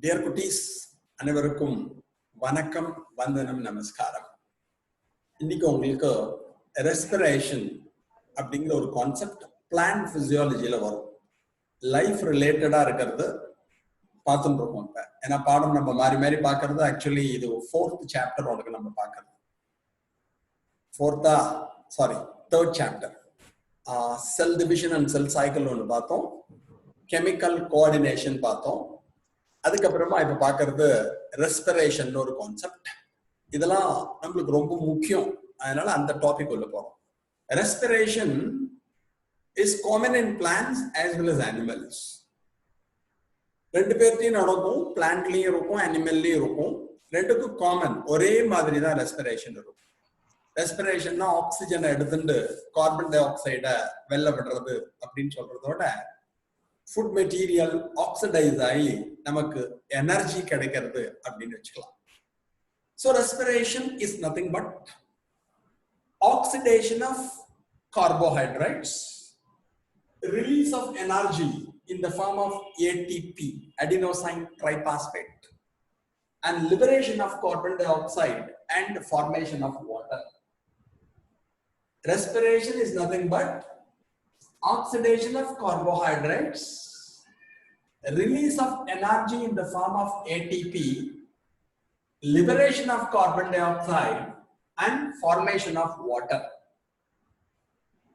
Dear cuties, அனைவருக்கும் வணக்கம், வந்தனம், நமஸ்காரம். இன்னைக்கு உங்களுக்கு ரெஸ்பிரேஷன் அப்படிங்கிற ஒரு கான்செப்ட் பிளான்ட் பிசியாலஜியில வரும். லைஃப் ரிலேட்டடா இருக்கிறது பார்த்துட்டு இருக்கோம். இப்ப ஏன்னா பாடம் நம்ம மாறி மாறி பார்க்கறது ஆக்சுவலி இது 4th சாப்டர் உனக்கு நம்ம பார்க்கறது. Third chapter cell division and cell cycle ஒன்று பார்த்தோம், கெமிக்கல் கோஆர்டினேஷன் பார்த்தோம். அதுக்கப்புறமா இப்ப பாக்குறது ரெஸ்பிரேஷன் ஒரு கான்செப்ட். இதெல்லாம் நம்மளுக்கு ரொம்ப முக்கியம், அதனால அந்த டாபிக் உள்ள போறோம். Respiration is common in plants as well as animals. ரெண்டு பேர்த்தையும் நடக்கும், பிளான்ட்லயும் இருக்கும், அனிமல்லயும் இருக்கும். ரெண்டுக்கும் காமன், ஒரே மாதிரி தான் ரெஸ்பிரேஷன் இருக்கும். ரெஸ்பிரேஷன்னா ஆக்சிஜனை எடுத்துட்டு கார்பன் டை ஆக்சைட வெளில விடுறது அப்படின்னு சொல்றதோட ஃபுட் மெட்டீரியல் ஆக்சிடைஸ் ஆகி நமக்கு எனர்ஜி கிடைக்கிறது அப்படின்னு வச்சுக்கலாம். So respiration is nothing but oxidation of carbohydrates, release of energy in the form of ATP, adenosine triphosphate, and liberation of carbon dioxide and formation of water. Respiration is nothing but oxidation of carbohydrates, release of energy in the form of ATP, liberation of carbon dioxide, and formation of water.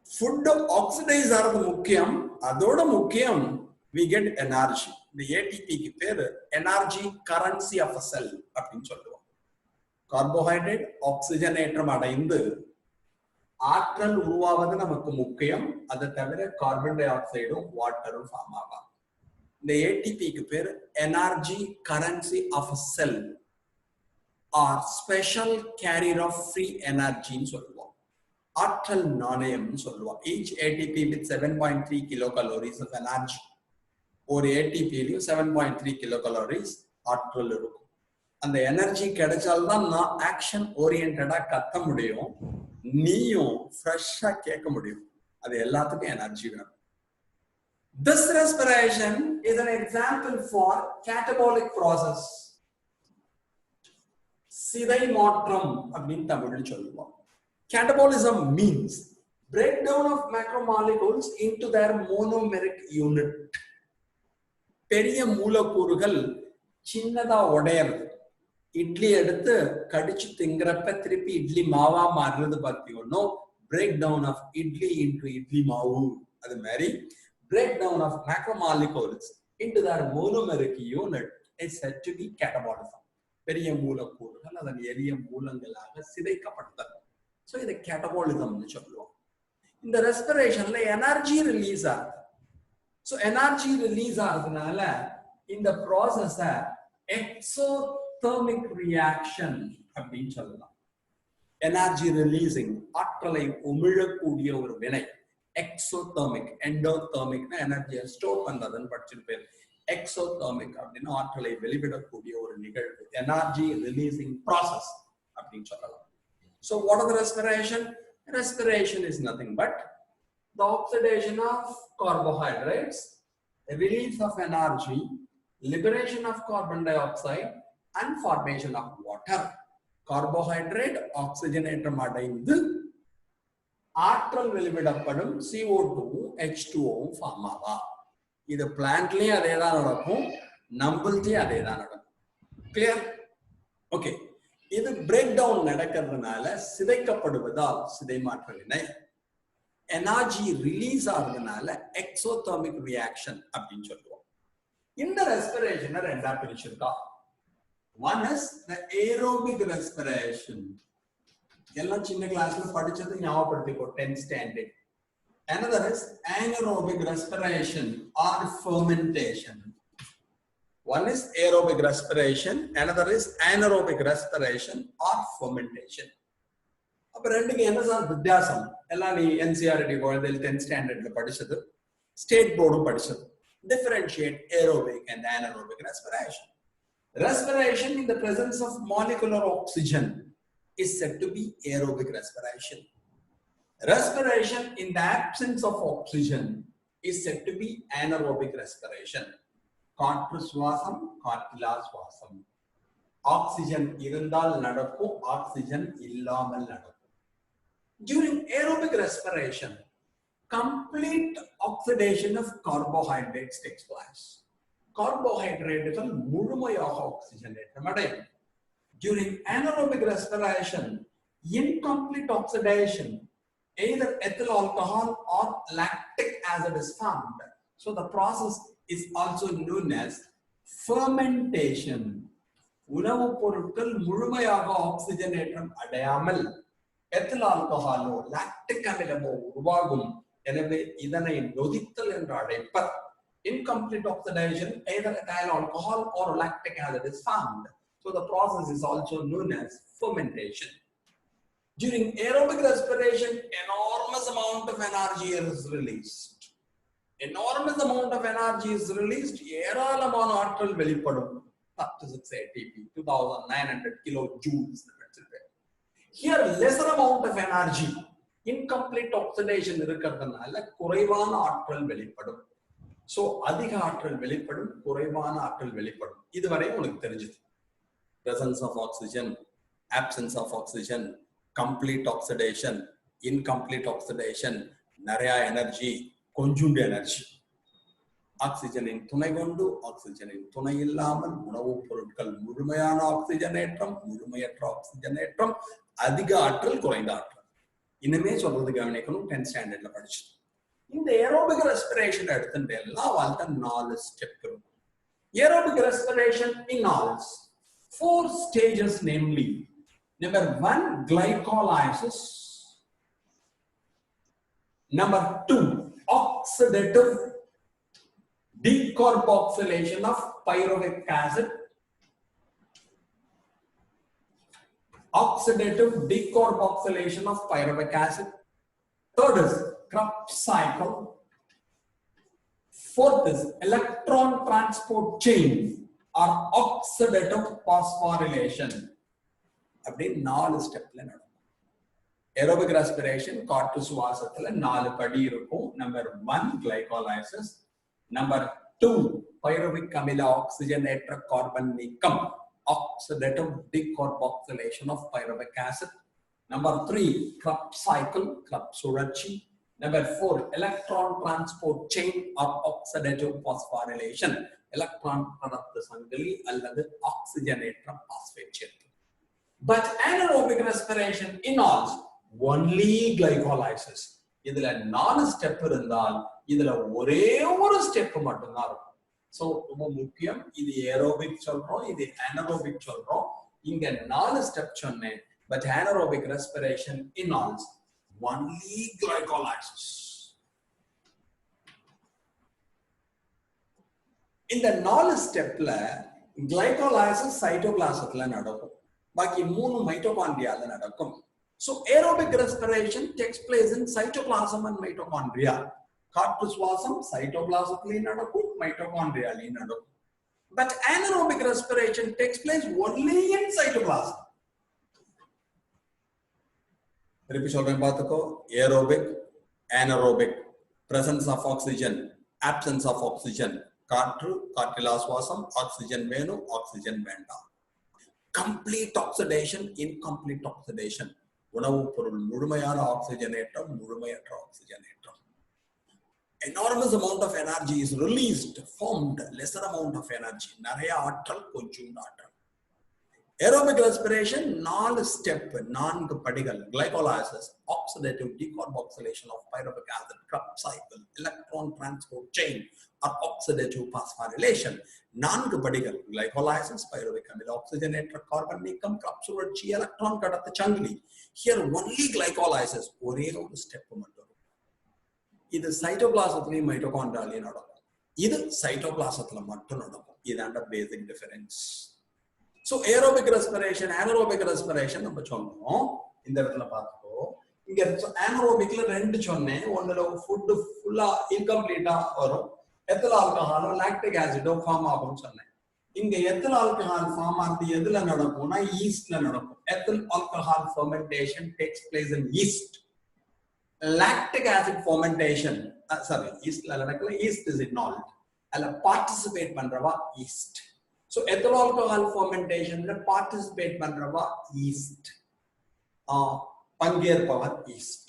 Food oxidize ஆறது முக்கியம், அதோட முக்கியம் we get energy. இந்த ATP க்கு பேரு energy currency of a cell அப்படின்னு சொல்லுவோம். Carbohydrate ஆக்சிஜனேற்றம் அடைந்து ஆற்றல் உருவாவது நமக்கு முக்கியம். அதை தவிர கார்பன் டை ஆக்சைடும் வாட்டரும் ஃபார்ம் ஆகும். இந்த ஏடிபிக்கு பேர் energy currency of cell or special carrier of free எனர்ஜின்னு சொல்லுவோம். ஆற்றல் நாணயம்னு சொல்லுவோம். Each ATP with 7.3 kilo calories of energy. ஒரு ஏடிபிலையும் 7.3 கிலோ கலோரிஸ் ஆற்றல் இருக்கும். அந்த எனர்ஜி கிடைச்சால்தான் நான் ஆக்ஷன் ஓரியன்டா கத்த முடியும், நீயும் ஃப்ரெஷ்ஷா கேட்க முடியும். அது எல்லாத்துக்கும் எனர்ஜி வேணும். This respiration is an example for catabolic process. சிதை மாற்றம் அப்படின்னு தமிழ்ல சொல்லுவோம். Catabolism means breakdown of macromolecules into their monomeric unit. பெரிய மூலக்கூறுகள் சின்னதா உடையறது. இட்லி எடுத்து கடிச்சு திங்கிறப்ப திருப்பி இட்லி மாவா மாறுறது பார்த்தீங்கன்னா break down of idli into idli மாவு. அது மாதிரி break down of macromolecules into their monomeric unit is said to be catabolism. பெரிய மூலக்கூறுகள் அதன் எளிய மூலங்களாக சிதைக்கப்படுதல். ஸோ இதை கேட்டபாலிசம்னு சொல்லுவோம். இந்த ரெஸ்பிரேஷன்ல எனர்ஜி ரிலீஸ் ஆகுது. ஸோ எனர்ஜி ரிலீஸ் ஆகுறதுனால இந்த ப்ராசஸ எக்ஸோதெர்மிக் ரியாக்ஷன் அப்படின்னு சொல்லலாம். எனர்ஜி ரிலீசிங், ஆற்றலை உமிழக்கூடிய ஒரு வினை. எக்ஸோதெர்மிக், எண்டோதெர்மிக்னா எனர்ஜியை ஸ்டோர் பண்றதுன்னு படிச்சிருப்பேன். எக்ஸோதெர்மிக் அப்படின்னா ஆற்றலை வெளிவிடக்கூடிய ஒரு நிகழ்வு. எனர்ஜி ரிலீசிங் ப்ராசஸ் அப்படின்னு சொல்லலாம். So what is the respiration? Respiration is nothing but the oxidation of carbohydrates, release of energy, liberation of carbon dioxide, and formation of water. Carbohydrate oxygenatum அடைந்து ஆற்றல் வெளிவிடப்படும் CO2 H2O form ஆவா. இது பிளான்ட்லயும் அதே தான் நடக்கும், நம்மள்டையும் அதே தான் நடக்கும். கிளியர்? ஓகே. இது பிரேக் டவுன் நடக்கிறதுனால சிதைக்கப்படுவதால் சிதைமாற்ற வினை. எனர்ஜி ரிலீஸ் ஆகுறதுனால எக்ஸோதெர்மிக் ரியாக்ஷன் அப்படின்னு சொல்லுவோம். இந்த ரெஸ்பிரேஷனை ரெண்டா பிரிச்சிருக்கா. One is the aerobic respiration. எல்லாம் சின்ன கிளாஸ்ல படிச்சது ஞாபகப்படுத்திக்கோ, 10th standard. Another is anaerobic respiration or fermentation. One is aerobic respiration, another is anaerobic respiration or fermentation. அப்ப ரெண்டுக்கு என்ன சார் வித்தியாசம்? எல்லாம் நீ NCERT குழந்தைகள் 10th standardல படிச்சது, ஸ்டேட் போர்டும் படிச்சது. Differentiate aerobic and anaerobic respiration. Respiration in the presence of molecular oxygen is said to be aerobic respiration. Respiration in the absence of oxygen is said to be anaerobic respiration. காற்று சுவாசம், காற்றிலா சுவாசம். Oxygen இருந்தால் நடக்கும், oxygen இல்லாமல் நடக்கும். During aerobic respiration, complete oxidation of carbohydrates takes place. கார்போஹைட்ரேட்டுகள் முழுமையாக ஆக்சிஜனேற்றம் அடையும். During anaerobic respiration, incomplete oxidation, either ethyl alcohol or lactic acid is formed. So the process is also known as fermentation. உணவுப் பொருட்கள் முழுமையாக ஆக்சிஜனேற்றம் அடையாமல் எத்தில் ஆல்கஹாலோ லாக்டிக் அமிலமோ உருவாகும். எனவே இதனை நொதித்தல் என்று அழைப்பர். Incomplete oxidation, either ethyl alcohol or lactic acid is formed. So the process is also known as fermentation. During aerobic respiration, enormous amount of energy is released. Enormous amount of energy is released. ஏராளமான ஆற்றல் வெளிப்படும். Up to 6 ATP, 2900 kilojoules. Here lesser amount of energy, incomplete oxidation இருக்கிறதுனால குறைவான ஆற்றல் வெளிப்படும். So அதிக ஆற்றல் வெளிப்படும், குறைவான ஆற்றல் வெளிப்படும். இதுவரை உங்களுக்கு தெரிஞ்சது. Presence of oxygen, absence of oxygen, complete oxidation, incomplete oxidation, நிறைய எனர்ஜி, கொஞ்சூண்டு எனர்ஜி. ஆக்சிஜனின் துணை கொண்டு, ஆக்சிஜனின் துணை இல்லாமல் உணவுப் பொருட்கள் முழுமையான ஆக்சிஜனேற்றம், முழுமையற்ற ஆக்சிஜனேற்றம், அதிக ஆற்றல், குறைந்த ஆற்றல். இனிமே சொல்றது கவனிக்கணும். 10th ஸ்டாண்டர்ட்ல படிச்சு. இந்த ஏரோபிக் ரெஸ்பிரேஷன் எடுத்துட்டு எல்லாம் வாழ்க்கை 4 ஸ்டெப் இருக்கும். Aerobic respiration involves 4 stages, namely number 1 glycolysis, number 2 oxidative decarboxylation of pyruvic acid, oxidative decarboxylation of pyruvic acid. Third is Krebs cycle. Fourth is electron transport chain or oxidative phosphorylation. அப்படி 4 ஸ்டெப்ல நடக்கும். Aerobic respiration காற்று சுவாசத்துல 4 படி இருக்கும். Number 1 glycolysis, number 2 pyruvic அமில ஆக்சிஜனேற்ற carbon நீக்கம், oxidative decarboxylation of pyruvic acid. Number 3 Krebs cycle, Krebs சுழற்சி. Number 4 electron transport chain or oxidative phosphorylation, electron கடத்து சங்கிலி அல்லது ஆக்சிஜனேற்ற பாஸ்பேட் சேர்க்கை. But anaerobic respiration involves only glycolysis. இதுல 4 ஸ்டெப் இருந்தால் இதுல ஒரே ஒரு ஸ்டெப் மட்டும்தான் இருக்கும். சோ ரொம்ப முக்கியம். இது ஏரோபிக் சொல்றோம், இது anaerobic சொல்றோம். இங்க 4 ஸ்டெப் சொன்னேன். But anaerobic respiration involves only glycolysis. இந்த 4 ஸ்டெப்ல glycolysis சைட்டோபிளாசத்துல நடக்கும். பாக்கி 3 மைட்டோகாண்ட்ரியால நடக்கும். So aerobic respiration takes place in cytoplasm and mitochondria. காற்று சுவாசம் சைட்டோபிளாசத்திலே நடக்கும், மைட்டோகாண்ட்ரியாலே நடக்கும். But anaerobic respiration takes place only in cytoplasm. திருப்பி சொல்றேன் பார்த்துக்கோ. Aerobic, anaerobic, presence of oxygen, absence of oxygen. காற்று, காற்றிலா சுவாசம், ஆக்சிஜன் வேணும், ஆக்சிஜன் வேண்டாம். complete oxidation, incomplete oxidation. உணவுப் பொருள் முழுமையான ஆக்சிஜனேற்றம், முழுமையற்ற ஆக்சிஜனேற்றம். enormous amount of energy is released, formed lesser amount of energy. நிறைய ஆற்றல், கொஞ்சம் ஆற்றல். Aerobic respiration 4 ஸ்டெப், 4 படிகள். Glycolysis, oxidative decarboxylation of pyruvic acid, Krebs cycle, electron transport chain or oxidative phosphorylation. 4 படிகள். Glycolysis, pyruvic amila oxygenated carbon நீக்கம், Krebs சுழற்சி, electron கடத்து சங்கிலி. Here only glycolysis, ஒரே ஒரு ஸ்டெப் மட்டும். இது சைட்டோபிளாசத்திலேயும் மைட்டோகாண்ட்ரியாலயும் நடக்கும். இது சைட்டோபிளாசத்துல மட்டும் நடக்கும். இதாண்ட basic difference. So aerobic respiration, anaerobic respiration நம்ம சொன்னோம். இந்த இடத்துல பார்த்துக்கோ. இங்க anaerobicல 2 சொன்னேன். ஒண்ணுல ஃபுட் ஃபுல்லா இன்கம்ப்ளீட்டா வரும். எத்தில் ஆல்கஹாலோ லாக்டிக் ஆசிடோ ஃபார்ம் ஆகும்னு சொன்னேன். இங்க எத்தில் ஆல்கஹால் ஃபார்ம் ஆகுது எதுல நடக்கும்னா ஈஸ்ட்ல நடக்கும். Ethyl alcohol fermentation takes place in yeast. Lactic acid fermentation, sorry, yeastல நடக்கல, yeast is involved. அதுல பார்ட்டிசிபேட் பண்றவா yeast. So ethyl alcohol fermentation participate பண்றவா yeast, பங்கேற்பவர் yeast.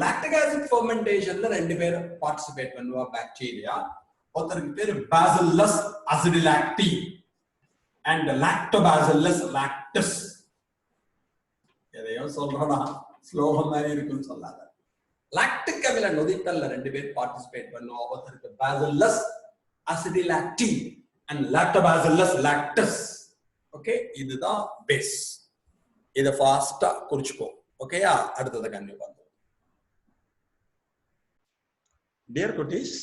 Lactic acid fermentation ரெண்டு பேர் participate பண்ணுவா bacteria. ஒருத்தருக்கு பேர் Bacillus acidilacti and Lactobacillus lactis. எதையோ சொல்றதா ஸ்லோகம் மாதிரி இருக்குன்னு சொல்லாத. லாக்டிக் அமில நொதித்தல்ல ரெண்டு பேர் பார்ட்டிசிபேட் பண்ணுவா. ஒருத்தருக்கு Bacillus acidilacti and Lactobacillus lactis. Okay, இதுதான் பேஸ். இத ஃபாஸ்டா குறிச்சுக்கோ. ஓகேயா? அடுத்தது கண்டினியூ பண்ணுவோம். டியர் குட்டீஸ்,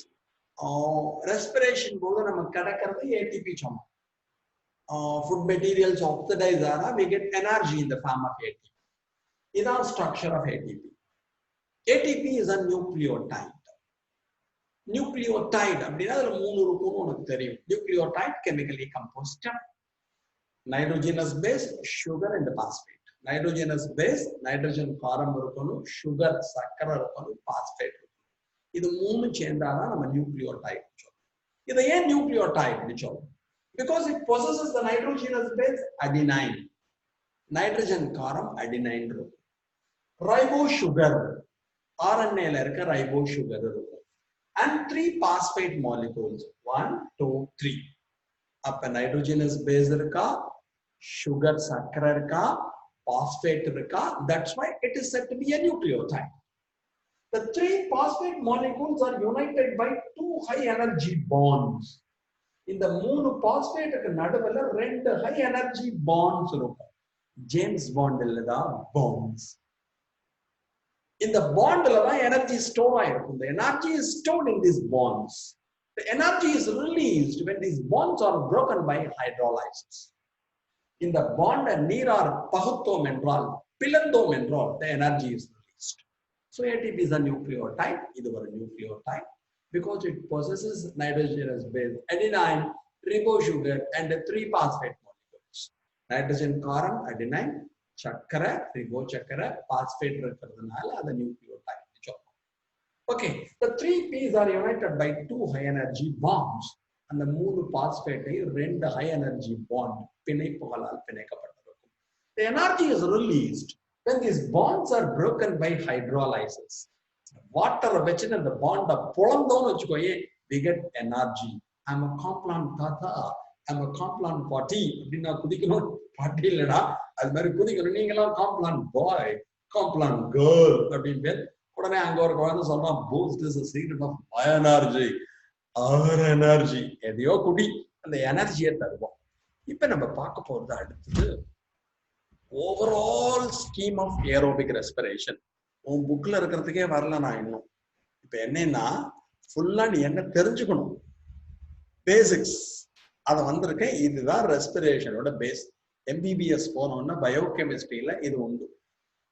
ரெஸ்பிரேஷன் போது நம்ம கடக்கிறது ஏடிபி சொன்னோம். Food materials oxidize ஆனா we get energy in the form of ATP. இதான் structure of ATP. ATP is a nucleotide. Nucleotide அப்படின்னா அதுல 3 இருக்கும்னு உனக்கு தெரியும். Nucleotide chemically composed nitrogenous base, sugar and phosphate. Nitrogenous base, nitrogen காரம் இருக்கணும், sugar சர்க்கரை இருக்கணும், phosphate இருக்கணும். இது மூணு சேர்ந்தாதான் நம்ம நியூக்ளியோடைட் சொல்றோம். இதை ஏன் நியூக்ளியோடைட் சொல்றோம்? Because it possesses the nitrogenous base adenine. Nitrogen காரம் adenine இருக்கும். Ribo sugar, RNA ல இருக்க ribo sugar இருக்கும். And 3 phosphate molecules, 1, 2, 3. அப்ப nitrogenous base இருக்கா, sugar சர்க்கரை இருக்கா, phosphate இருக்கா. That's why it is said to be a nucleotide. The 3 phosphate molecules are united by 2 high energy bonds. இந்த 3 பாஸ்பேட்டுக்கு நடுவுல 2 high energy bonds இருக்கும். ஜேம்ஸ் பாண்ட்ல தான் bonds. இந்த பாண்ட்ல தான் எனர்ஜி ஸ்டோர் ஆயிருக்கும். The energy is stored in these bonds. The energy is released when these bonds are broken by hydrolysis. இந்த bond நீரார் பகுத்தோம் என்றால், பிளந்தோம் என்றால், the energy is released. So ATP is a nucleotide. இது ஒரு nucleotide because it possesses nitrogenous base adenine, ribo sugar and 3 phosphate molecules. Nitrogen காரம் adenine, சக்கரை ribo சக்கரை, phosphate இருக்கிறதுனால அது nucleotide சொல்றோம். Okay, the 3 P's are united by 2 high energy bonds. அந்த 3 phosphate 2 high energy bond பிணைப்புகளால் பிணைக்கப்பட்டிருக்கும். The energy is released when these bonds are broken by hydrolysis. வாட்டரை வச்சுட்டு அந்த பாண்டை புலந்தோன்னு வச்சுக்கோயே, we get energy. I'm a Complan தாத்தா, I'm a Complan பாட்டி அப்படின்னு நான் குதிக்கணும். பாட்டி இல்லடா, அது மாதிரி குதிக்கணும். நீங்களாம் Complan boy, Complan girl அப்படின்னு பேர். உடனே அங்க ஒரு குழந்தை சொல்றான், boost is a secret of my energy, our energy. எதையோ குடி, அந்த எனர்ஜியை தருவோம். இப்ப நம்ம பார்க்க போறது அடுத்தது overall scheme of aerobic respiration. உன் புக்ல இருக்கிறதுக்கே வரல நான் இன்னும். இப்ப என்னன்னா ஃபுல்லா நீ என்ன தெரிஞ்சுக்கணும், பேசிக்ஸ் அதை வந்திருக்கேன். இதுதான் ரெஸ்பிரேஷனோட பேஸ். MBBS போனோம்னா பயோகெமிஸ்ட்ரியில இது உண்டு.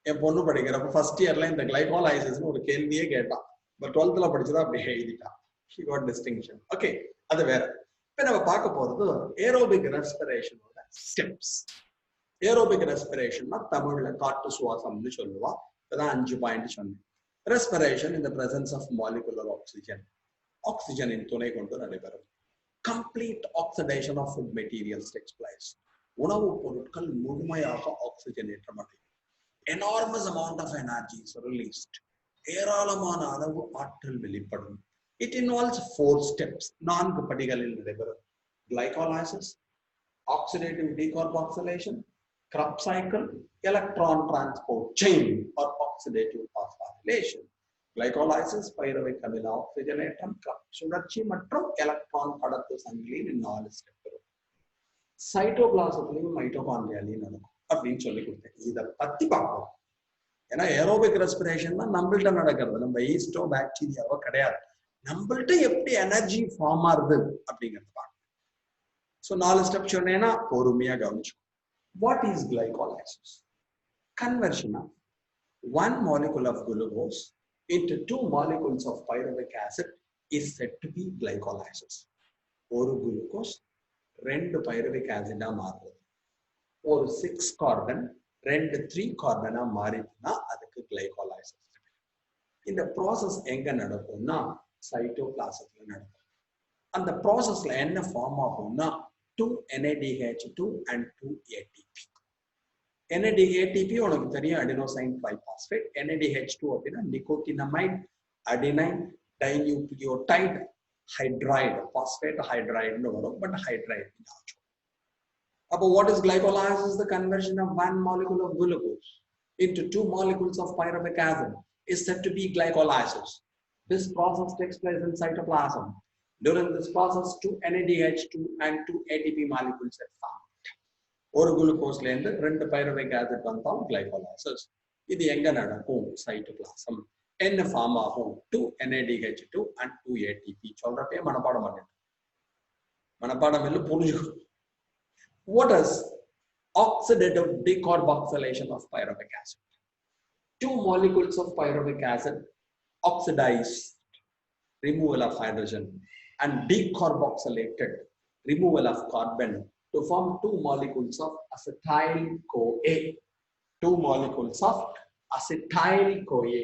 என் பொண்ணு படிக்கிறப்ப ஃபர்ஸ்ட் இயர்ல இந்த கிளைகோலைசிஸ் ஒரு கேள்வியே கேட்டான். பட் 12th படிச்சுதான் அப்படி எழுதிட்டான். She got distinction. ஓகே, அது வேற. இப்ப நம்ம பார்க்க போறது ஏரோபிக் ரெஸ்பிரேஷனோட ஸ்டெப்ஸ். ஏரோபிக் ரெஸ்பிரேஷன்னா தமிழ்ல காற்று சுவாசம்னு சொல்லுவா. இப்பதான் 5 பாயிண்ட் சொன்னேன். Respiration in the presence of molecular oxygen. ஆக்சிஜனின் துணை கொண்டு நடைபெறும். Complete oxidation of food materials takes place. உணவுப் பொருட்கள் முழுமையாக ஆக்சிஜனேற்றம் அடையும். Enormous amount of energy is released. ஏராளமான அளவு ஆற்றல் வெளிப்படும். It involves 4 steps. 4 படிகளில் நடைபெறும். Glycolysis, oxidative decarboxylation, Krebs cycle, electron transport chain or oxidative phosphorylation. Glycolysis, pyruvic அமில ஆக்சிஜனேற்றம், சுழற்சி மற்றும் எலக்ட்ரான் கடத்து சங்கிலியின் 4 ஸ்டெப் இருக்கும். சைட்டோபிளாசத்திலையும் மைட்டோகாண்ட்ரியாலையும் நடக்கும் அப்படின்னு சொல்லி கொடுத்தேன். இதை பத்தி பார்ப்போம். ஏன்னா ஏரோபிக் ரெஸ்பிரேஷன் தான் நம்மள்ட்ட நடக்கிறது, நம்ம ஈஸ்டோ பாக்டீரியாவோ கிடையாது. நம்மள்ட்ட எப்படி எனர்ஜி ஃபார்ம் ஆகுது அப்படிங்கிறது பார்க்கணும். ஸோ 4 ஸ்டெப் சொன்னேன்னா பொறுமையா கவனிச்சுக்கோ. What is glycolysis? Conversion of 1 molecule of glucose into 2 molecules of pyruvic acid is said to be glycolysis. ஒரு glucose 2 pyruvic acid மாறுது. ஒரு 6 கார்பன் 2 3 கார்பனா மாறிதுன்னா அதுக்கு glycolysis. இந்த ப்ராசஸ் எங்க நடக்கும்னா சைட்டோபிளாசத்துல நடக்கும். அந்த ப்ராசஸ்ல என்ன ஃபார்ம் ஆகும்னா 2 NADH2 and 2 ATP. NADATP உனக்கு தெரியும் adenosine triphosphate. NADH2 அப்படின்னா nicotinamide adenine dinucleotide hydride phosphate hydride னு வரும், but hydride ஆச்சு. அப்போ what is glycolysis? The conversion of one molecule of glucose into 2 molecules of pyruvic acid is said to be glycolysis. This process takes place in cytoplasm. During this process, 2 NADH2 and 2 ATP molecules are formed. ஒரு குளுக்கோஸ்ல இருந்து 2 pyruvic acid வந்தால் glycolysis. இது எங்க நடக்கும்? Cytoplasm. என்ன form ஆகும்? 2 NADH2 and 2 ATP. சொல்றப்பே மனப்பாடம் பண்ணிட்டு மனப்பாடம் இல்லை, புரிஞ்சுக்கணும். What is oxidative decarboxylation of pyruvic acid? 2 molecules of pyruvic acid oxidized, removal of hydrogen, and decarboxylated, removal of carbon, to form 2 molecules of acetyl-CoA. 2 molecules of acetyl-CoA.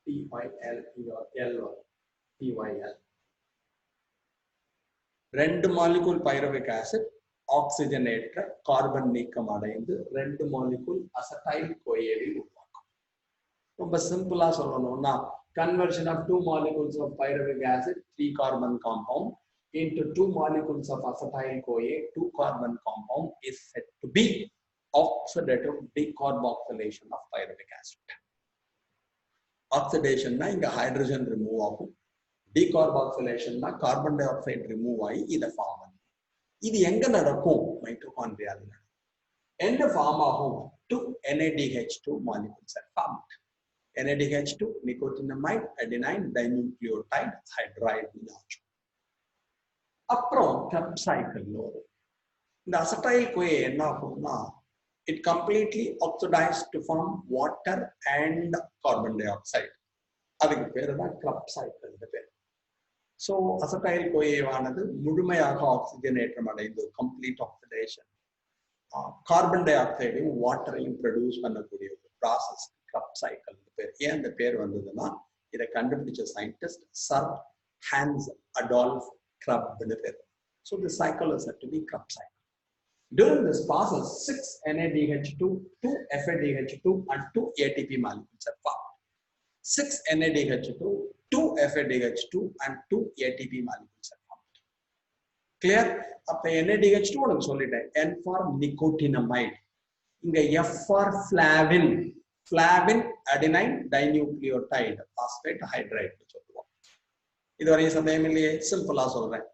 TYL. TYL. 2 molecule pyruvic acid oxygenate carbon நீக்கம் அடைந்து 2 molecule acetyl-CoA உருவாக்கும். ரொம்ப சிம்பிளா சொல்லணும்னா conversion of 2 molecules of pyruvic acid 3 carbon compound into 2 molecules of acetyl-CoA 2 carbon compound is said to be oxidative decarboxylation of pyruvic acid. Oxidation na inga hydrogen remove ஆகும், decarboxylation na carbon dioxide remove ஆகி இத form ஆகும். இது எங்க நடக்கும்? மைட்டோகாண்ட்ரியால நடக்கும். என்ன form ஆகும்? 2 NADH2 molecules are formed. NADH2 nicotinamide adenine dinucleotide hydride ஆச்சு. அப்புறம் Krebs cycle வரும். இந்த acetyl-CoA என்ன ஆகும்னா it completely oxidized to form water and carbon dioxide. அதுக்கு பேரு தான் Krebs cycle பேர். So acetyl-CoA ஆனது முழுமையாக ஆக்சிஜனேற்றம் அடைந்து complete oxidation, கார்பன் டை ஆக்சைடையும் வாட்டரையும் ப்ரொடியூஸ் பண்ணக்கூடிய ஒரு ப்ராசஸ் Krebs cycle பேர். ஏன் இந்த பேர் வந்ததுன்னா இதை கண்டுபிடிச்ச scientist sir Hans Adolf Krebs பேர். So the cycle is said to be Krebs cycle. During this process, 6 NADH2, 2 FADH2 and 2 ATP molecules are formed. 6 NADH2, 2 FADH2 and 2 ATP molecules are formed. Clear? அப்ப NADH2 உனக்கு சொல்லிட்டேன். N for nicotinamide. இங்க F for flavin. Flavin adenine dinucleotide phosphate hydride சொல்லுவோம். இதுவரையும் சந்தேகம் இல்லையே, சிம்பிளா சொல்றேன்.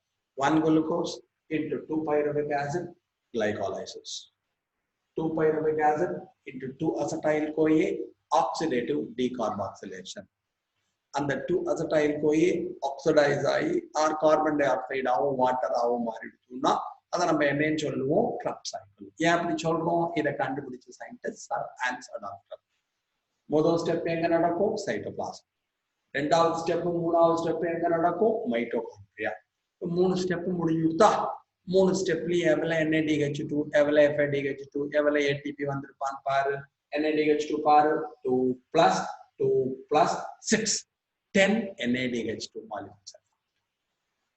1 glucose into 2 pyruvic acid glycolysis. 2 pyruvic acid into 2 acetyl-CoA oxidative decarboxylation. அந்த 2 acetyl-CoA oxidize ஆகி ஆர் கார்பன் டை ஆக்சைடு ஆகும் வாட்டர் ஆகும் மாறிடுச்சுன்னா அதை நம்ம என்னன்னு சொல்லுவோம்? Krebs cycle. ஏன் அப்படி சொல்றோம்? இதை கண்டுபிடிச்ச scientist sir Hans Adolf Krebs. முதல் ஸ்டெப் எங்க நடக்கும்? சைட்டோபிளாசம். ரெண்டாவது ஸ்டெப் மூணாவது ஸ்டெப் எங்க நடக்கும்? மைட்டோகாண்ட்ரியா. 3 ஸ்டெப் முடிஞ்சுட்டா 3 ஸ்டெப்லயும் எவ்வளவு NADH2 எவ்வளவு FADH2 எவ்வளவு ATP வந்திருப்பான்னு பாரு. NADH2 பாரு 2 plus 2 plus 6 10 NADH2 molecules.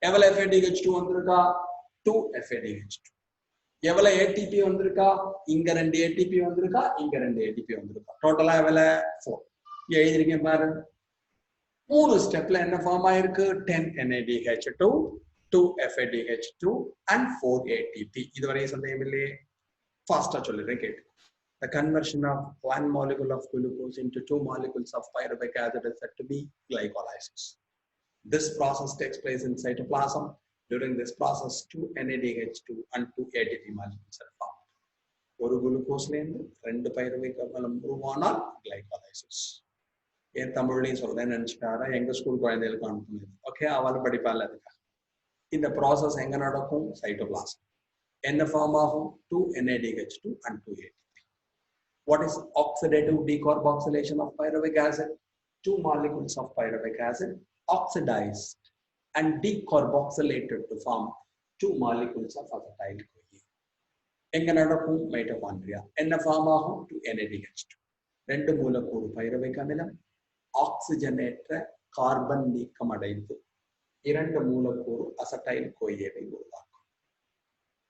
எவ்வளவு FADH2 வந்திருக்கா? 2 FADH2. எவ்வளவு ATP வந்திருக்கா? இங்க 2 ATP வந்திருக்கா, இங்க 2 ATP வந்திருக்கா. டோட்டலா எவ்வளவு? 4. எழுதிருக்கேன் பாரு. 3 ஸ்டெப்ல என்ன ஃபார்ம் ஆயிருக்கு? 10 NADH2, 2 FADH2 and 4 ATP. இதுவரை சந்தேகம் இல்லையே, ஃபாஸ்டா சொல்லிடுறேன் கேட்டு. The conversion of 1 molecule of glucose into 2 molecules of pyruvic acid is said to be glycolysis. This process takes place in cytoplasm. During this process, 2 NADH2 and 2 ATP molecules are formed. ஒரு குளுக்கோஸ்ல இருந்து 2 pyruvic அமிலம் உருவானால் glycolysis. ஏன் தமிழ்லையும் சொல்றேன்னு நினைச்சுக்காரா? எங்க school குழந்தைகளுக்கு அனுப்புனது. Okay, அவளும் படிப்பாள். அதுக்காக இந்த ப்ராசஸ் எங்க நடக்கும்? சைட்டோபிளாசம். என்ன ஃபார்ம் ஆகும்? 2 NADH2 and 2 ATP. What is oxidative decarboxylation of pyruvic acid? 2 molecules of pyruvic acid oxidized and decarboxylated to form 2 molecules of acetyl-CoA. எங்க நடக்கும்? மைட்டோகாண்ட்ரியா. என்ன ஃபார்ம் ஆகும்? 2 NADH2. 2 மூலக்கூறு பைருவிக் அமிலம் ஆக்சிஜனேற்ற கார்பன் நீக்கம் அடைந்து 2 மூலக்கூறு அசடைல்-CoA உருவாக்கும்.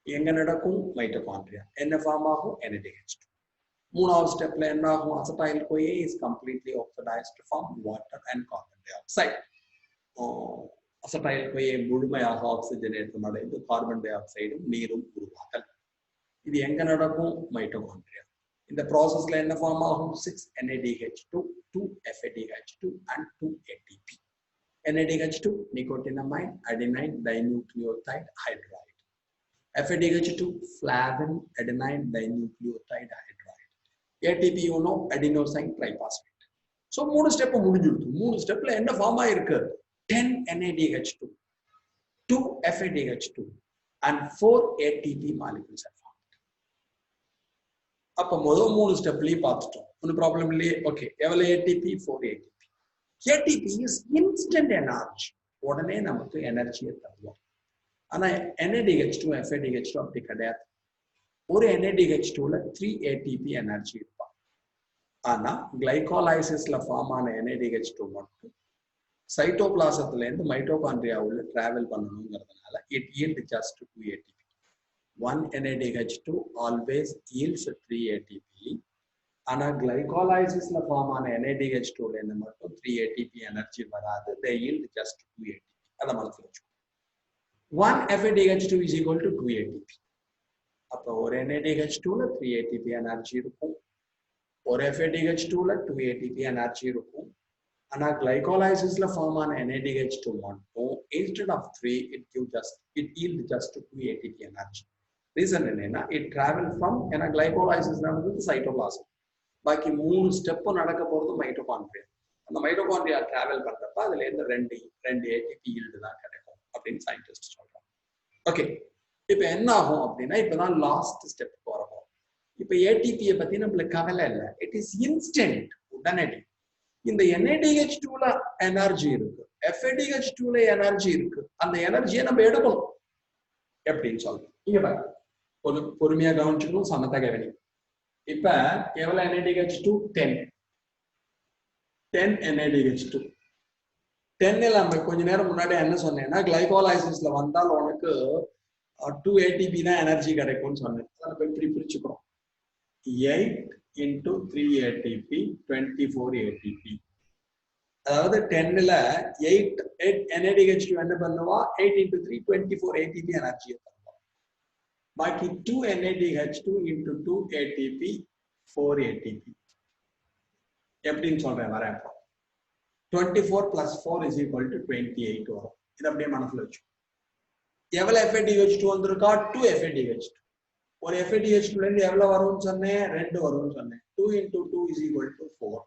எங்க நடக்கும்? மைட்டோகாண்ட்ரியா. என்ன ஃபார்ம் ஆகும்? NADH2. மூணாவது ஸ்டெப்ல என்ன ஆகும்? அசடைல் CoA is completely oxidized to form water and carbon dioxide. அசடைல் CoA முழுமையாக ஆக்சிஜனேற்றம் அடைந்து கார்பன் டை ஆக்சைடும் நீரும் உருவாக்கல். இது எங்க நடக்கும்? மைட்டோகாண்ட்ரியா. இந்த ப்ராசஸ்ல என்ன ஃபார்ம் ஆகும்? 6 NADH2, 2 FADH2 and 2 ATP. NADH2 nicotinamide adenine dinucleotide hydride. FADH2 flavin adenine dinucleotide hydride. ATP you know adenosine triphosphate. So மூணு ஸ்டெப் முடிஞ்சிருது. மூணு ஸ்டெப்ல என்ன ஃபார்ம் ஆயிருக்கு? 10 NADH2, 2 FADH2 and 4 ATP molecules are formed. அப்ப முதல் மூணு ஸ்டெப்லயும் பார்த்துட்டோம். ஒன்னும் ப்ராப்ளம் இல்லையே. ஓகே, எவ்வளவு ATP? 4 ATP. ATP is instant energy. உடனே நமக்கு எனர்ஜியை தருவோம். ஆனா NADH2 FADH2 அப்படி கிடையாது. ஒரு NADH2ல 3 ATP எனர்ஜி இருப்பாங்க. ஆனா கிளைகோலைசிஸ்ல ஃபார்ம் ஆன NADH2 மட்டும் சைட்டோபிளாசத்துல இருந்து மைட்டோகாண்ட்ரியாவுள்ள travel பண்ணணுங்கிறதுனால it yields just 2 ATP. 1 NADH2 always yields 3 ATP. ஆனா கிளைகோலைசிஸ்ல ஃபார்ம் ஆன NADH2ல இருந்து மட்டும் 3 ATP எனர்ஜி வராது. they yield just 2 ATP. அத மனசுல வச்சுக்கோ. 1 FADH2 is equal to 2 ATP. அப்ப ஒரு NADH2ல 3 ATP எனர்ஜி இருக்கும். ஒரு FADH2ல 2 ATP எனர்ஜி இருக்கும். ஆனா கிளைகோலைசிஸ்ல ஃபார்ம் ஆன NADH2 மட்டும் instead of 3 it yield just 2 ATP energy. Reason என்னன்னா it travel from ஏன்னா கிளைகோலைசிஸ் நடந்தது சைட்டோபிளாசம். பாக்கி மூணு ஸ்டெப் நடக்க போறது மைட்டோகாண்ட்ரியா. அந்த மைட்டோகாண்ட்ரியா டிராவல் பண்றப்ப அதுல இருந்து ரெண்டு ATP yield தான் கிடைக்கும் அப்படின்னு சயின்டிஸ்ட் சொல்றாங்க. ஓகே, இப்ப என்ன ஆகும் அப்படின்னா இப்பதான் லாஸ்ட் ஸ்டெப் போறோம். இப்ப ATP பத்தி நம்மளுக்கு கவலை இல்லை. இட் இஸ் இன்ஸ்டன்ட், உடனடி. இந்த NADH2ல எனர்ஜி இருக்கு, FADH2ல எனர்ஜி இருக்கு. அந்த எனர்ஜியை நம்ம எடுக்கணும். எப்படின்னு சொல்றோம். இங்க பாருங்க, பொறுமையா கவனிச்சுக்கணும், சமத்த கவனி. இப்ப எவ்வளவு NADH2? 10 NADH2. 10ல நம்ம கொஞ்ச நேரம் முன்னாடி என்ன சொன்னேன்னா கிளைகோலைசிஸ்ல வந்தால் உனக்கு 2 ATP தான் எனர்ஜி கிடைக்கும்னு சொன்னேன். அதை நம்ம இப்படி பிரிச்சுக்கிறோம். 8 into 3 ATP 24 ATP. அதாவது 10ல 8 NADH2 என்ன பண்ணுவா? 8 into 3 24 ATP எனர்ஜியை தருவா. பாக்கி 2 NADH2 into 2 ATP 4 ATP. எப்படின்னு சொல்றேன் வரேன். 24 plus 4 is equal to 28 வரும். இது அப்படியே மனசுல வச்சு. எவ்வளவு FADH2 வந்திருக்கா? 2 FADH2. ஒரு FADH2ல இருந்து எவ்வளவு வரும்னு சொன்னேன்? 2 வரும்னு சொன்னேன். 2 into 2 is equal to 4.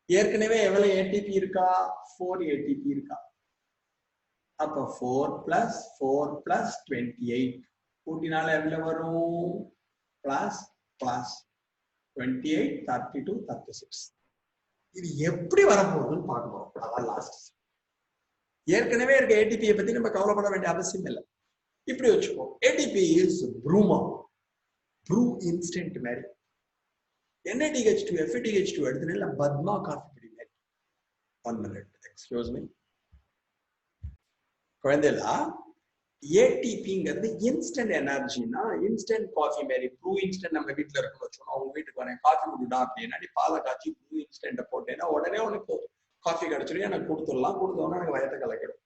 ஏற்கனவே எவ்வளவு ATP இருக்கா? 4 ATP இருக்கா? அப்ப 4 plus 4 plus 28 கூட்டினால எவ்வளவு வரும்? plus 28 32 36. இது எப்படி வரப்போகுதுன்னு பார்க்கணும். அதான் லாஸ்ட். ஏற்கனவே இருக்க ATP பத்தி நம்ம கவலைப்பட வேண்டிய அவசியம் இல்லை. இப்படி வச்சுக்கோ. ATP is bruma, brew instant மாதிரி. NADH2 FADH2 எடுத்தனால பத்மா காஃபி பொடி மாதிரி. 1 minute, excuse me. குழந்தைகளா, ATPங்கிறது இன்ஸ்டன்ட் எனர்ஜினா இன்ஸ்டன்ட் காஃபி மாதிரி. ப்ரூ இன்ஸ்டன்ட் நம்ம வீட்டுல இருக்குன்னு வச்சோம். அவங்க வீட்டுக்கு வரேன், காஃபி குடிடா அப்படின்னா நீ பாலை காய்ச்சி ப்ரூ இன்ஸ்டன்ட போட்டேன்னா உடனே உனக்கு காஃபி கிடைச்சிடும். எனக்கு கொடுத்துடலாம். கொடுத்தோன்னா எனக்கு வயத்தை கலக்கிடும்.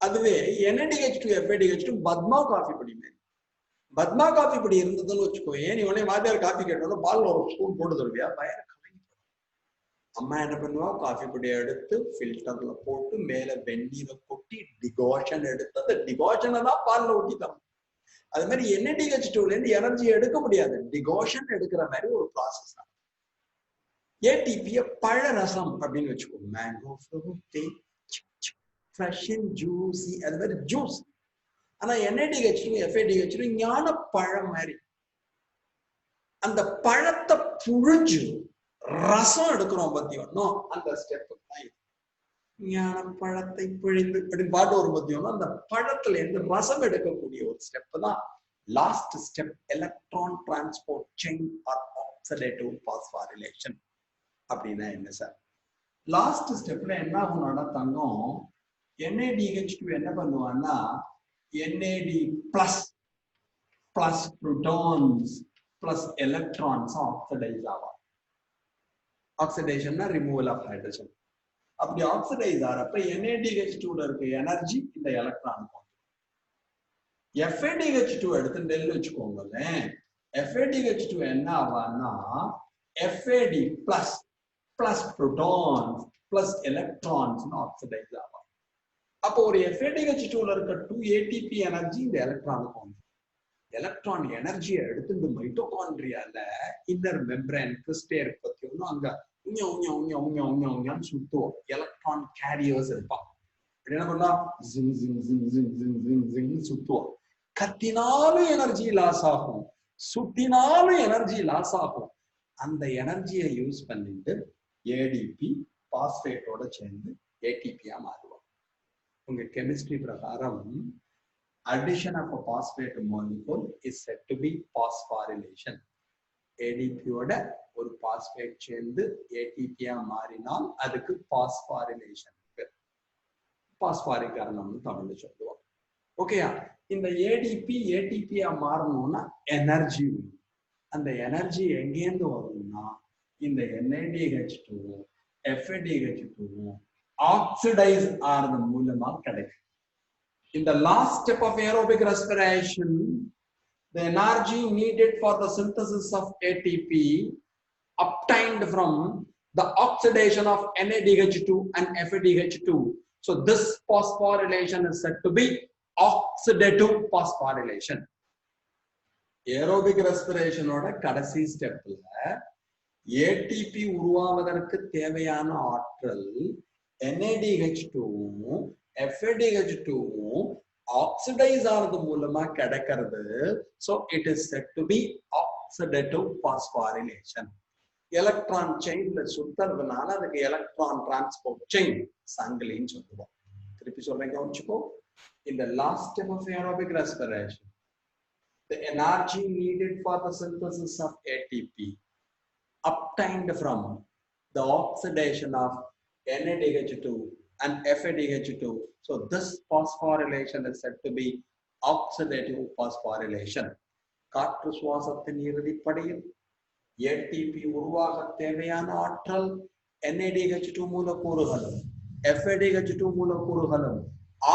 அதுவே NADH2 FADH2 பத்மா காஃபி பொடி மாதிரி. பத்மா காஃபி பொடி இருந்ததுன்னு வச்சுக்கோ, நீ உடனே வாத்தியார் காஃபி கேட்டோம், பால்ல ஒரு ஸ்பூன் போட்டு தருவியா? வயரை கலங்கி. அம்மா என்ன பண்ணுவா? காஃபி பொடியை எடுத்து ஃபில்டர்ல போட்டு மேல வெந்நீரை கொட்டி டிகாஷன் எடுத்து அந்த டிகாஷனை தான் பால்ல ஊட்டிதான். அது மாதிரி NADH2ல இருந்து எனர்ஜி எடுக்க முடியாது. டிகாஷன் எடுக்கிற மாதிரி ஒரு ப்ராசஸ் தான். ATP பழ ரசம் அப்படின்னு வச்சுக்கோ. Mango fruit, fresh and juicy, அது மாதிரி ஜூஸ். ஆனா NADH2 FADH2 ஞான பழம் மாதிரி. அந்த பழத்தை புழிஞ்சு ரசம் எடுக்கிறோம் பத்தியோம். அந்த ஸ்டெப் தான் ஞான பழத்தை பிழிந்து அப்படின்னு பாட்டு வரும் பத்தியோம். அந்த பழத்துல இருந்து ரசம் எடுக்கக்கூடிய ஒரு ஸ்டெப் தான் last step. Electron transport chain R oxidative phosphorylation அப்படின்னா என்ன சார்? லாஸ்ட் ஸ்டெப்ல என்ன ஆகும்னா தங்கம் NADH2 என்ன பண்ணுவான்னா NAD+ plus protons plus electrons oxidize ஆகும். Oxidation na removal of hydrogen. அப்படி ஆக்சிடைஸ் ஆறப்ப NADH2 ல இருக்க எனர்ஜி இந்த எலக்ட்ரான் FADH2 எடுத்து வச்சுக்கோங்களேன். FADH2 என்ன ஆவான்னா FAD plus plus protons plus electrons oxidize ஆகும். அப்போ ஒரு FADH2 ல இருக்க 2 ATP எனர்ஜி இந்த எலக்ட்ரானுக்கு வந்து எலக்ட்ரான் எனர்ஜியை எடுத்து மைட்டோகாண்ட்ரியால இன்னர் மெம்பரேன் கிறிஸ்டேர் பத்தி ஒன்னும் அங்க சுத்துவோம். எலக்ட்ரான் கேரியர்ஸ் இருப்பான். என்ன பண்ணா சுத்துவோம். கத்தினாலும் எனர்ஜி லாஸ் ஆகும், சுத்தினாலும் எனர்ஜி லாஸ் ஆகும். அந்த எனர்ஜியை யூஸ் பண்ணிட்டு ஏடிபி பாஸ்பேட்டோட சேர்ந்து ஏடிபியா மாறுவோம். உங்க கெமிஸ்ட்ரி பிரகாரம் addition of a phosphate molecule is said to be phosphorylation. ADP ஓட ஒரு phosphate சேர்ந்து ATP ஆ மாறினால் அதுக்கு phosphorylation பேர். பாஸ்பாரிகரணம்னு தமிழ்ல சொல்லுவோம். ஓகேயா? இந்த ADP ATP ஆ மாறணும்னா எனர்ஜி. அந்த எனர்ஜி எங்கேருந்து வரும்னா இந்த NADH2 FADH2 ஆக்சிடைஸ் ஆறது மூலமா கிடைக்கும். In the last step of aerobic respiration, the energy needed for the synthesis of ATP obtained from the oxidation of NADH2 and FADH2. So this phosphorylation is said to be oxidative phosphorylation. Aerobic respiration oda kadasi step la ATP உருவாவதற்கு தேவையான ஆற்றல் NADH2 FADH2 oxidize ஆறது மூலமா கிடைக்கிறது. So it is said to be oxidative phosphorylation. Electron செயின்ல சுத்தறதுனால அதுக்கு electron transport chain சங்கிலின்னு சொல்லுவோம். திருப்பி சொல்றேன் கவனிச்சுக்கோ. In the last step of aerobic respiration, the energy needed for the synthesis of ATP obtained from the oxidation of NADH2 and FADH2. So this phosphorylation is said to be oxidative phosphorylation. காற்று சுவாசத்தின் இறுதிப்படியில் ATP உருவாக தேவையான ஆற்றல் NADH2 மூலக்கூறுகளும் FADH2 மூலக்கூறுகளும்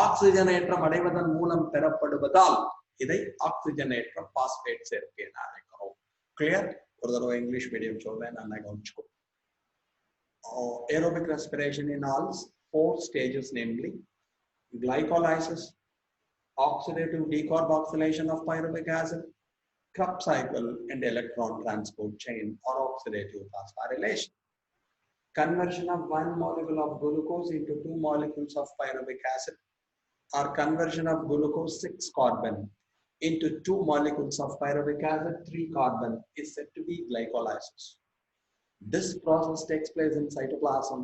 ஆக்சிஜனேற்றம் அடைவதன் மூலம் பெறப்படுவதால் இதை ஆக்சிஜனேற்ற phosphate சேர்க்கை அழைக்கிறோம். Clear? ஒரு தடவை இங்கிலீஷ் மீடியம் சொல்றேன், நல்லா கவனிச்சுக்கோ. Aerobic respiration involves 4 stages, namely glycolysis, oxidative decarboxylation of pyruvic acid, Krebs cycle, and electron transport chain or oxidative phosphorylation. Conversion of 1 molecule of glucose into 2 molecules of pyruvic acid or conversion of glucose 6 carbon into 2 molecules of pyruvic acid 3 carbon is said to be glycolysis. This process takes place in cytoplasm,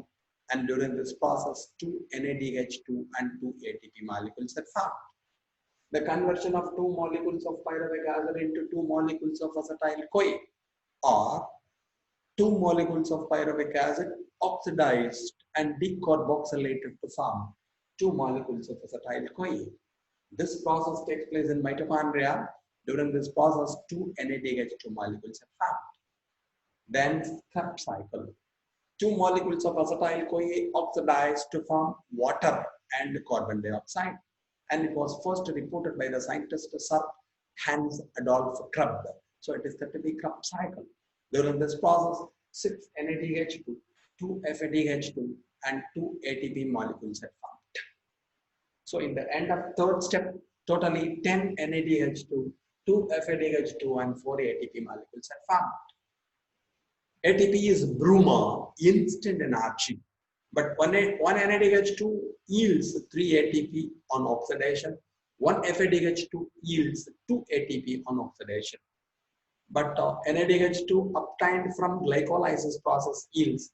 and during this process 2 NADH2 and 2 ATP molecules are formed. The conversion of 2 molecules of pyruvic acid into 2 molecules of acetyl-CoA or 2 molecules of pyruvic acid oxidized and decarboxylated to form 2 molecules of acetyl-CoA. This process takes place in mitochondria. During this process 2 NADH2 molecules are formed. Then Krebs cycle. 2 molecules of acetyl-CoA oxidized to form water and carbon dioxide. And it was first reported by the scientist Sir Hans Adolf Krebs. So it is said to be Krebs cycle. During this process, 6 NADH2, 2 FADH2, and 2 ATP molecules are formed. So in the end of third step, totally 10 NADH2, 2 FADH2, and 4 ATP molecules are formed. ATP is Bruma, instant energy, but one NADH2 yields 3 ATP on oxidation, 1 FADH2 yields 2 ATP on oxidation. But NADH2 obtained from glycolysis process yields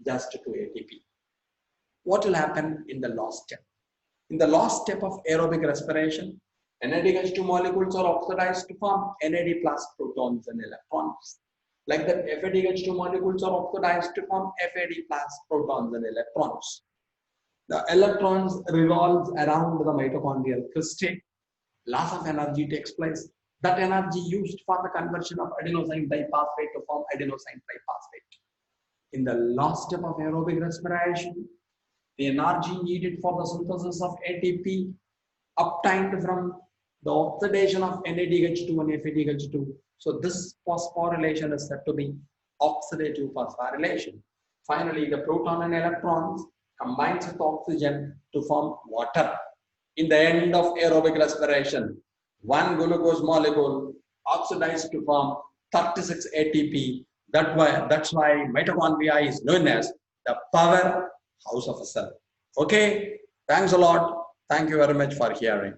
just 2 ATP. What will happen in the last step? In the last step of aerobic respiration, NADH2 molecules are oxidized to form NAD plus protons and electrons. Like that, FADH2 molecules are oxidized to form FAD plus protons and electrons. The electrons revolve around the mitochondrial crystal. Loss of energy takes place. That energy used for the conversion of adenosine diphosphate to form adenosine triphosphate. In the last step of aerobic respiration, the energy needed for the synthesis of ATP obtained from the oxidation of NADH2 and FADH2. So this phosphorylation is said to be oxidative phosphorylation. Finally, the proton and electrons combines with oxygen to form water. In the end of aerobic respiration, one glucose molecule oxidized to form 36 ATP. That's why mitochondria is known as the power house of a cell. Okay, thanks a lot. Thank you very much for hearing.